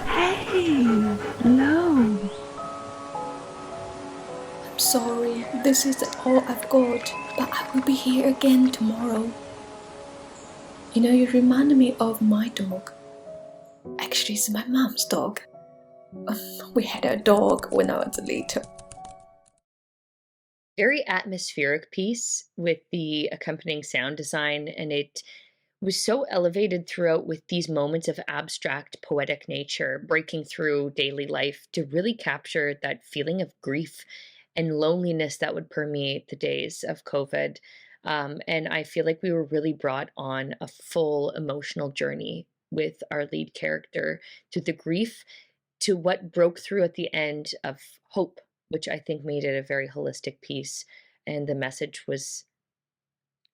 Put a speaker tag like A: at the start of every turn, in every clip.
A: Hey, hello.
B: I'm sorry, this is all I've got, but I will be here again tomorrow. You reminded me of my dog. Actually, it's my mom's dog. We had a dog when I was little.
C: Very atmospheric piece with the accompanying sound design, and it was so elevated throughout with these moments of abstract poetic nature breaking through daily life to really capture that feeling of grief and loneliness that would permeate the days of COVID. And I feel like we were really brought on a full emotional journey with our lead character to the grief, to what broke through at the end of hope, which I think made it a very holistic piece. And the message was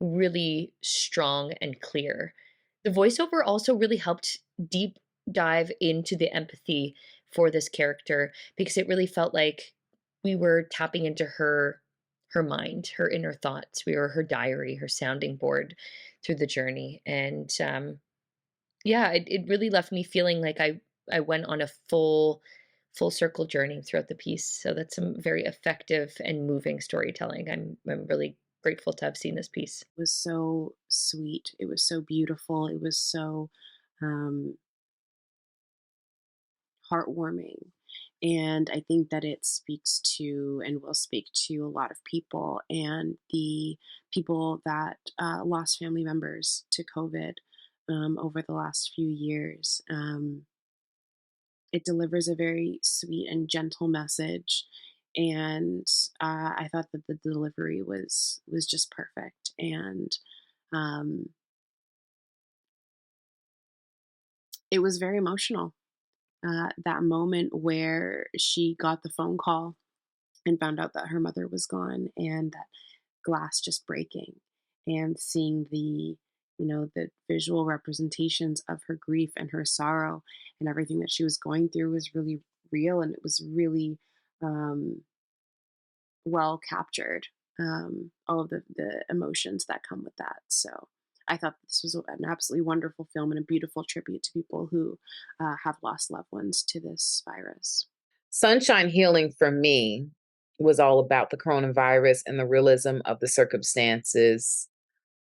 C: really strong and clear. The voiceover also really helped deep dive into the empathy for this character because it really felt like we were tapping into her mind, her inner thoughts. We were her diary, her sounding board through the journey. And yeah, it really left me feeling like I went on a full circle journey throughout the piece. So that's some very effective and moving storytelling. I'm really grateful to have seen this piece.
D: Was so sweet. It was so beautiful. It was so um, heartwarming. And I think that it speaks to and will speak to a lot of people and the people that lost family members to COVID over the last few years. It delivers a very sweet and gentle message, and I thought that the delivery was just perfect. And um, it was very emotional. That moment where she got the phone call and found out that her mother was gone, and that glass just breaking, and seeing the visual representations of her grief and her sorrow and everything that she was going through was really real, and it was really um, well captured. All of the emotions that come with that. So I thought this was an absolutely wonderful film and a beautiful tribute to people who have lost loved ones to this virus.
A: Sunshine Healing for me was all about the coronavirus and the realism of the circumstances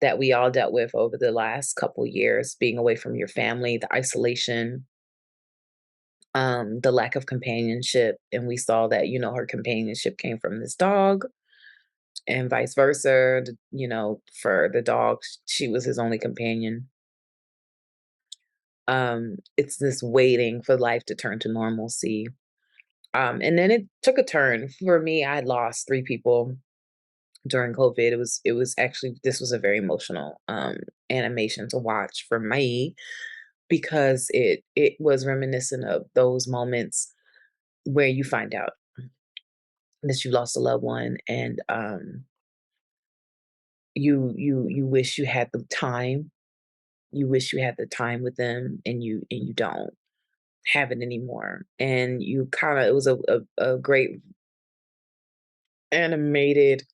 A: that we all dealt with over the last couple years, being away from your family, the isolation, the lack of companionship. And we saw that, her companionship came from this dog and vice versa. For the dog, she was his only companion. It's this waiting for life to turn to normalcy. And then it took a turn. For me, I lost 3 people during COVID. It was actually, this was a very emotional animation to watch for me because it was reminiscent of those moments where you find out that you lost a loved one, and you wish you had the time. You wish you had the time with them, and you don't have it anymore. And you kind of, it was a great animated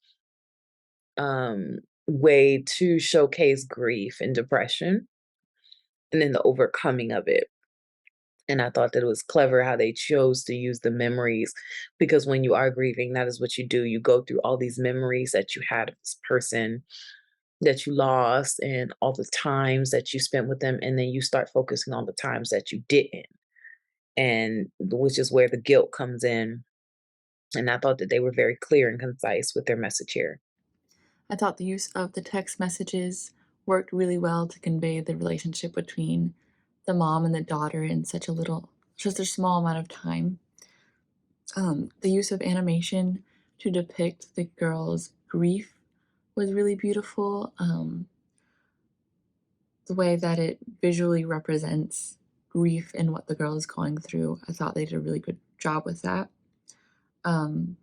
A: way to showcase grief and depression and then the overcoming of it. And I thought that it was clever how they chose to use the memories, because when you are grieving, that is what you do. You go through all these memories that you had of this person that you lost and all the times that you spent with them. And then you start focusing on the times that you didn't. And which is where the guilt comes in. And I thought that they were very clear and concise with their message here.
E: I thought the use of the text messages worked really well to convey the relationship between the mom and the daughter in just a small amount of time. The use of animation to depict the girl's grief was really beautiful. The way that it visually represents grief and what the girl is going through, I thought they did a really good job with that. Um,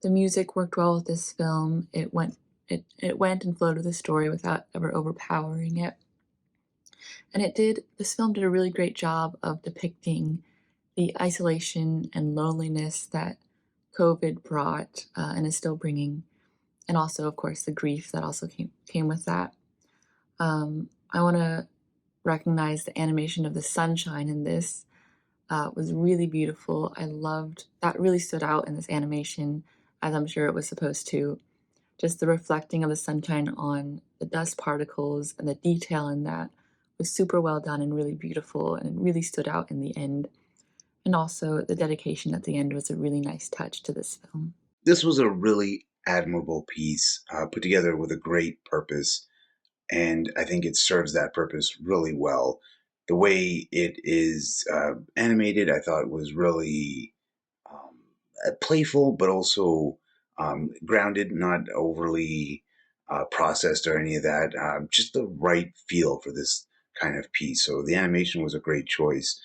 E: the music worked well with this film. It went and flowed with the story without ever overpowering it. And this film did a really great job of depicting the isolation and loneliness that COVID brought and is still bringing, and also, of course, the grief that also came with that. I want to recognize the animation of the sunshine in this was really beautiful. I loved that, really stood out in this animation, as I'm sure it was supposed to. Just the reflecting of the sunshine on the dust particles and the detail in that was super well done and really beautiful, and it really stood out in the end. And also, the dedication at the end was a really nice touch to this film.
F: This was a really admirable piece, put together with a great purpose, and I think it serves that purpose really well. The way it is animated, I thought was really playful, but also grounded, not overly processed or any of that. Just the right feel for this kind of piece. So the animation was a great choice.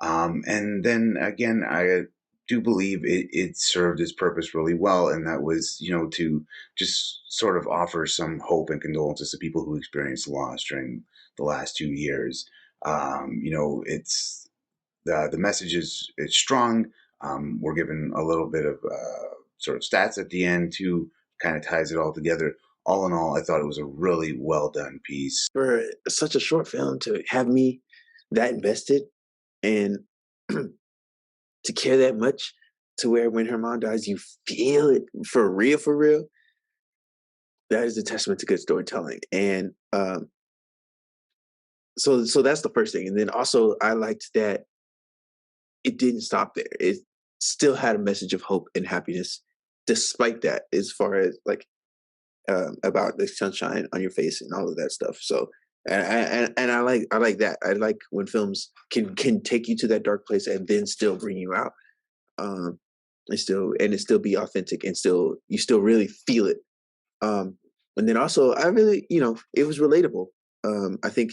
F: And then again, I do believe it served its purpose really well, and that was, to just sort of offer some hope and condolences to people who experienced loss during the last 2 years. It's the message is strong. We're given a little bit of sort of stats at the end too, kind of ties it all together. All in all, I thought it was a really well done piece.
G: For such a short film to have me that invested and to care that much to where when her mom dies, you feel it for real, for real. That is a testament to good storytelling. And so that's the first thing. And then also I liked that it didn't stop there. It still had a message of hope and happiness despite that, as far as like about the sunshine on your face and all of that stuff. So and I like that. I like when films can take you to that dark place and then still bring you out. And it still be authentic, and still you still really feel it. And then also I really, it was relatable. I think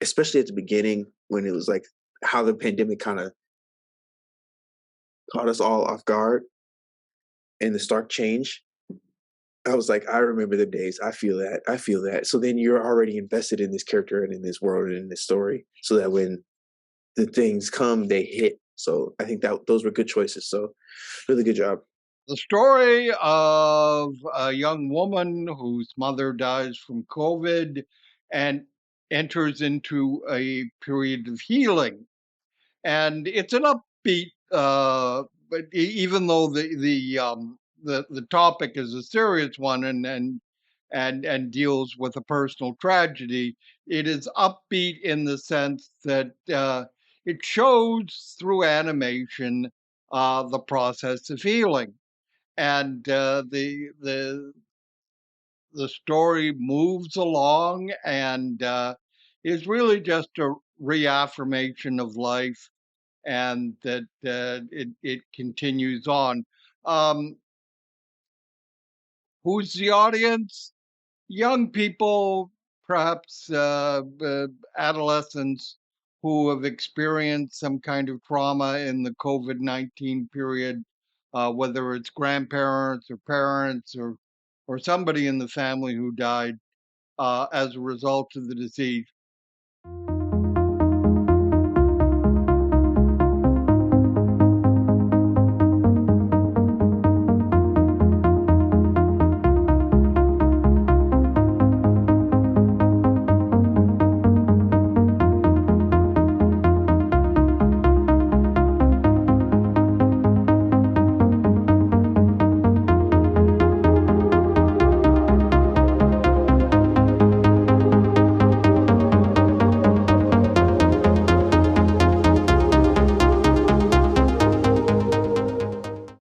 G: especially at the beginning when it was like how the pandemic kind of caught us all off guard and the stark change. I was like, I remember the days. I feel that. I feel that. So then you're already invested in this character and in this world and in this story, so that when the things come, they hit. So I think that those were good choices. So really good job.
H: The story of a young woman whose mother dies from COVID and enters into a period of healing. And it's an upbeat, but even though the topic is a serious one and deals with a personal tragedy, it is upbeat in the sense that it shows through animation the process of healing, and the story moves along and is really just a reaffirmation of life, and that it continues on. Um, who's the audience? Young people, perhaps adolescents who have experienced some kind of trauma in the COVID-19 period, whether it's grandparents or parents or somebody in the family who died as a result of the disease.